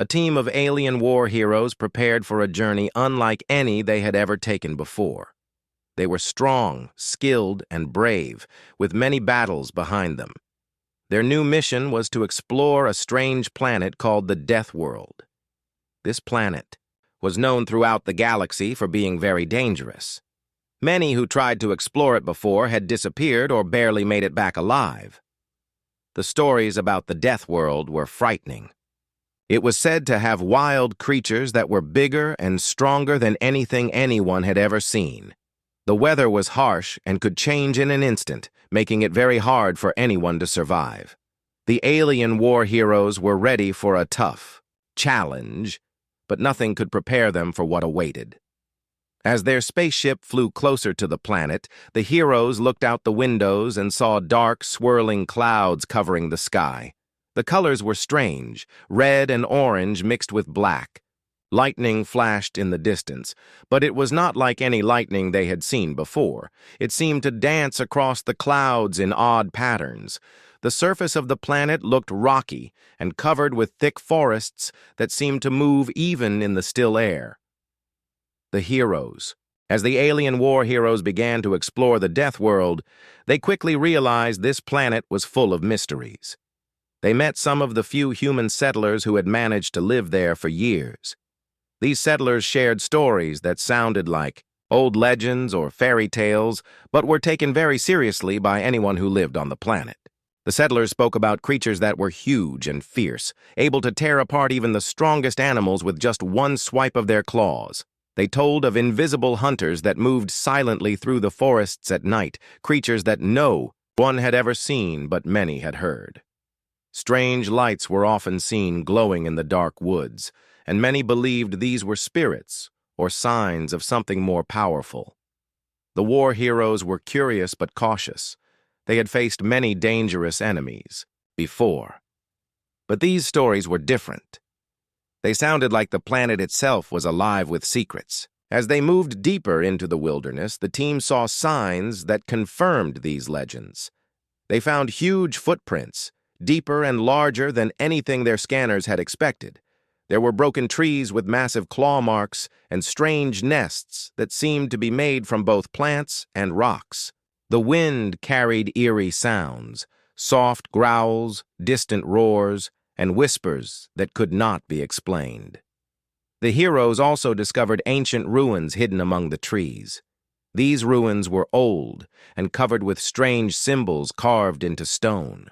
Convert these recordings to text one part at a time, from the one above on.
A team of alien war heroes prepared for a journey unlike any they had ever taken before. They were strong, skilled, and brave, with many battles behind them. Their new mission was to explore a strange planet called the Deathworld. This planet was known throughout the galaxy for being very dangerous. Many who tried to explore it before had disappeared or barely made it back alive. The stories about the Deathworld were frightening. It was said to have wild creatures that were bigger and stronger than anything anyone had ever seen. The weather was harsh and could change in an instant, making it very hard for anyone to survive. The alien war heroes were ready for a tough challenge, but nothing could prepare them for what awaited. As their spaceship flew closer to the planet, the heroes looked out the windows and saw dark, swirling clouds covering the sky. The colors were strange, red and orange mixed with black. Lightning flashed in the distance, but it was not like any lightning they had seen before. It seemed to dance across the clouds in odd patterns. The surface of the planet looked rocky and covered with thick forests that seemed to move even in the still air. The heroes. As the alien war heroes began to explore the Deathworld, they quickly realized this planet was full of mysteries. They met some of the few human settlers who had managed to live there for years. These settlers shared stories that sounded like old legends or fairy tales, but were taken very seriously by anyone who lived on the planet. The settlers spoke about creatures that were huge and fierce, able to tear apart even the strongest animals with just one swipe of their claws. They told of invisible hunters that moved silently through the forests at night, creatures that no one had ever seen but many had heard. Strange lights were often seen glowing in the dark woods, and many believed these were spirits or signs of something more powerful. The war heroes were curious but cautious. They had faced many dangerous enemies before. But these stories were different. They sounded like the planet itself was alive with secrets. As they moved deeper into the wilderness, the team saw signs that confirmed these legends. They found huge footprints, deeper and larger than anything their scanners had expected. There were broken trees with massive claw marks and strange nests that seemed to be made from both plants and rocks. The wind carried eerie sounds, soft growls, distant roars, and whispers that could not be explained. The heroes also discovered ancient ruins hidden among the trees. These ruins were old and covered with strange symbols carved into stone.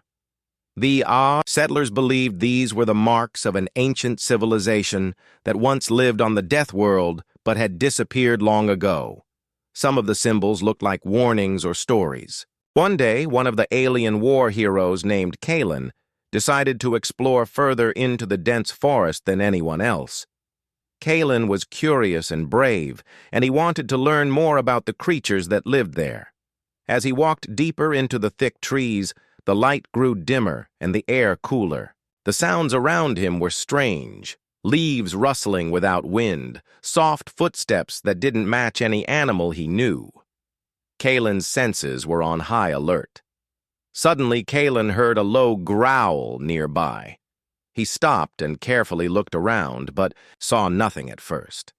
The settlers believed these were the marks of an ancient civilization that once lived on the Deathworld but had disappeared long ago. Some of the symbols looked like warnings or stories. One day, one of the alien war heroes named Kalen decided to explore further into the dense forest than anyone else. Kalen was curious and brave, and he wanted to learn more about the creatures that lived there. As he walked deeper into the thick trees, the light grew dimmer and the air cooler. The sounds around him were strange. Leaves rustling without wind, soft footsteps that didn't match any animal he knew. Kalen's senses were on high alert. Suddenly, Kalen heard a low growl nearby. He stopped and carefully looked around, but saw nothing at first.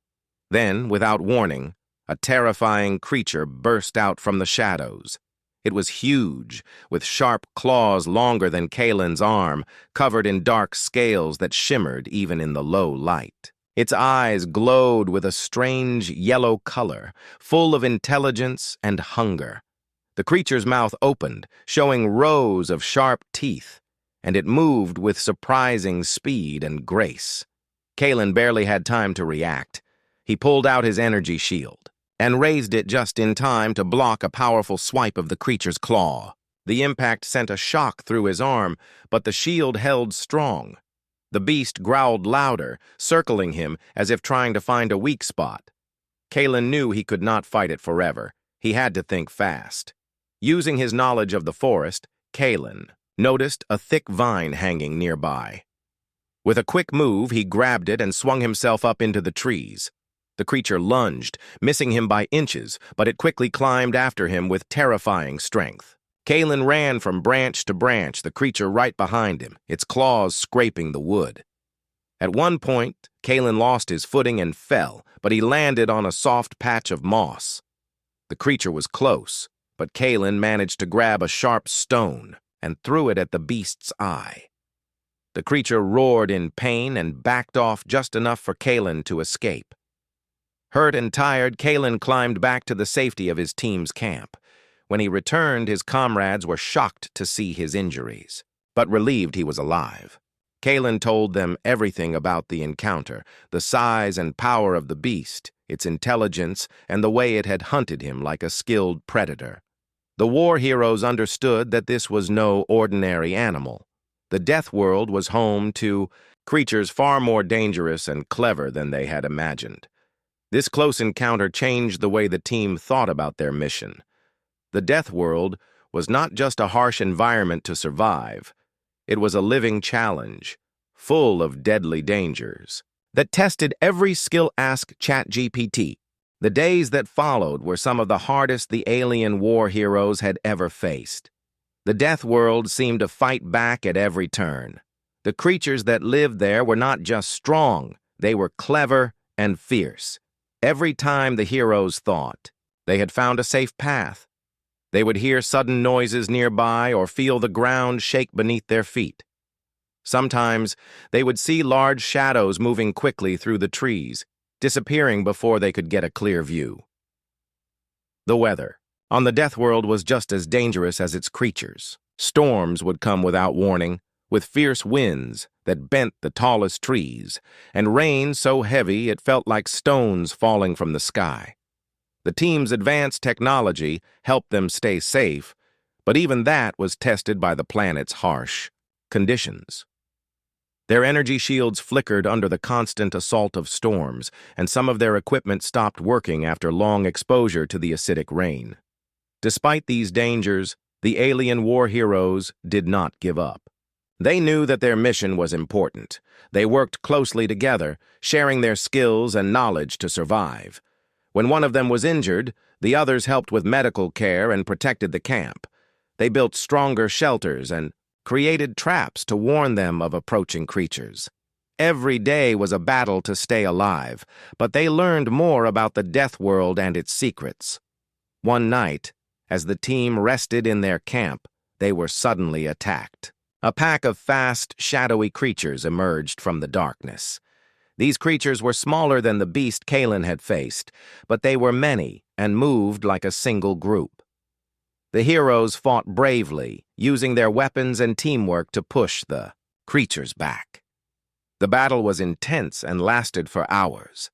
Then, without warning, a terrifying creature burst out from the shadows. It was huge, with sharp claws longer than Kalen's arm, covered in dark scales that shimmered even in the low light. Its eyes glowed with a strange yellow color, full of intelligence and hunger. The creature's mouth opened, showing rows of sharp teeth, and it moved with surprising speed and grace. Kalen barely had time to react. He pulled out his energy shield and raised it just in time to block a powerful swipe of the creature's claw. The impact sent a shock through his arm, but the shield held strong. The beast growled louder, circling him as if trying to find a weak spot. Kalen knew he could not fight it forever. He had to think fast. Using his knowledge of the forest, Kalen noticed a thick vine hanging nearby. With a quick move, he grabbed it and swung himself up into the trees. The creature lunged, missing him by inches, but it quickly climbed after him with terrifying strength. Kalen ran from branch to branch, the creature right behind him, its claws scraping the wood. At one point, Kalen lost his footing and fell, but he landed on a soft patch of moss. The creature was close, but Kalen managed to grab a sharp stone and threw it at the beast's eye. The creature roared in pain and backed off just enough for Kalen to escape. Hurt and tired, Kalen climbed back to the safety of his team's camp. When he returned, his comrades were shocked to see his injuries, but relieved he was alive. Kalen told them everything about the encounter, the size and power of the beast, its intelligence, and the way it had hunted him like a skilled predator. The war heroes understood that this was no ordinary animal. The Deathworld was home to creatures far more dangerous and clever than they had imagined. This close encounter changed the way the team thought about their mission. The Deathworld was not just a harsh environment to survive. It was a living challenge, full of deadly dangers, that tested every skill. Ask ChatGPT. The days that followed were some of the hardest the alien war heroes had ever faced. The Deathworld seemed to fight back at every turn. The creatures that lived there were not just strong, they were clever and fierce. Every time the heroes thought they had found a safe path, they would hear sudden noises nearby or feel the ground shake beneath their feet. Sometimes they would see large shadows moving quickly through the trees, disappearing before they could get a clear view. The weather on the Deathworld was just as dangerous as its creatures. Storms would come without warning, with fierce winds that bent the tallest trees, and rain so heavy it felt like stones falling from the sky. The team's advanced technology helped them stay safe, but even that was tested by the planet's harsh conditions. Their energy shields flickered under the constant assault of storms, and some of their equipment stopped working after long exposure to the acidic rain. Despite these dangers, the alien war heroes did not give up. They knew that their mission was important. They worked closely together, sharing their skills and knowledge to survive. When one of them was injured, the others helped with medical care and protected the camp. They built stronger shelters and created traps to warn them of approaching creatures. Every day was a battle to stay alive, but they learned more about the Deathworld and its secrets. One night, as the team rested in their camp, they were suddenly attacked. A pack of fast, shadowy creatures emerged from the darkness. These creatures were smaller than the beast Kalen had faced, but they were many and moved like a single group. The heroes fought bravely, using their weapons and teamwork to push the creatures back. The battle was intense and lasted for hours.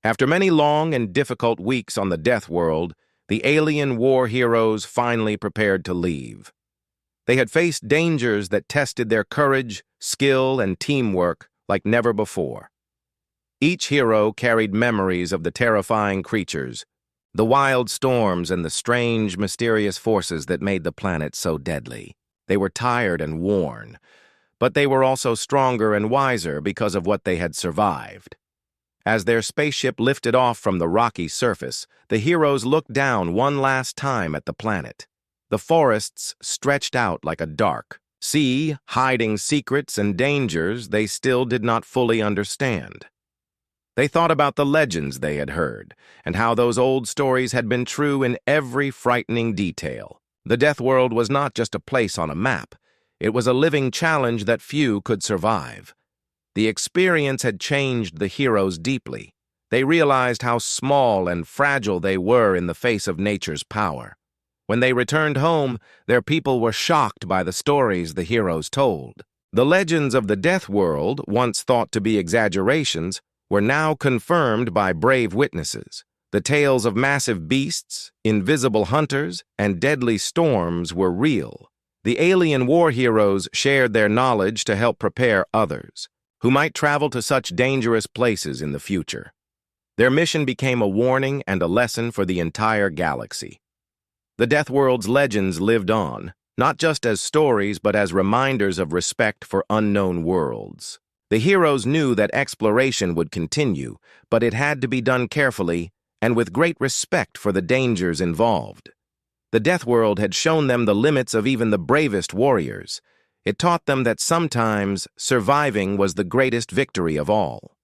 After many long and difficult weeks on the Deathworld, the alien war heroes finally prepared to leave. They had faced dangers that tested their courage, skill, and teamwork like never before. Each hero carried memories of the terrifying creatures, the wild storms, and the strange, mysterious forces that made the planet so deadly. They were tired and worn, but they were also stronger and wiser because of what they had survived. As their spaceship lifted off from the rocky surface, the heroes looked down one last time at the planet. The forests stretched out like a dark sea, hiding secrets and dangers they still did not fully understand. They thought about the legends they had heard, and how those old stories had been true in every frightening detail. The Deathworld was not just a place on a map. It was a living challenge that few could survive. The experience had changed the heroes deeply. They realized how small and fragile they were in the face of nature's power. When they returned home, their people were shocked by the stories the heroes told. The legends of the Deathworld, once thought to be exaggerations, were now confirmed by brave witnesses. The tales of massive beasts, invisible hunters, and deadly storms were real. The alien war heroes shared their knowledge to help prepare others, who might travel to such dangerous places in the future. Their mission became a warning and a lesson for the entire galaxy. The Deathworld's legends lived on, not just as stories but as reminders of respect for unknown worlds. The heroes knew that exploration would continue, but it had to be done carefully and with great respect for the dangers involved. The Deathworld had shown them the limits of even the bravest warriors. It taught them that sometimes surviving was the greatest victory of all.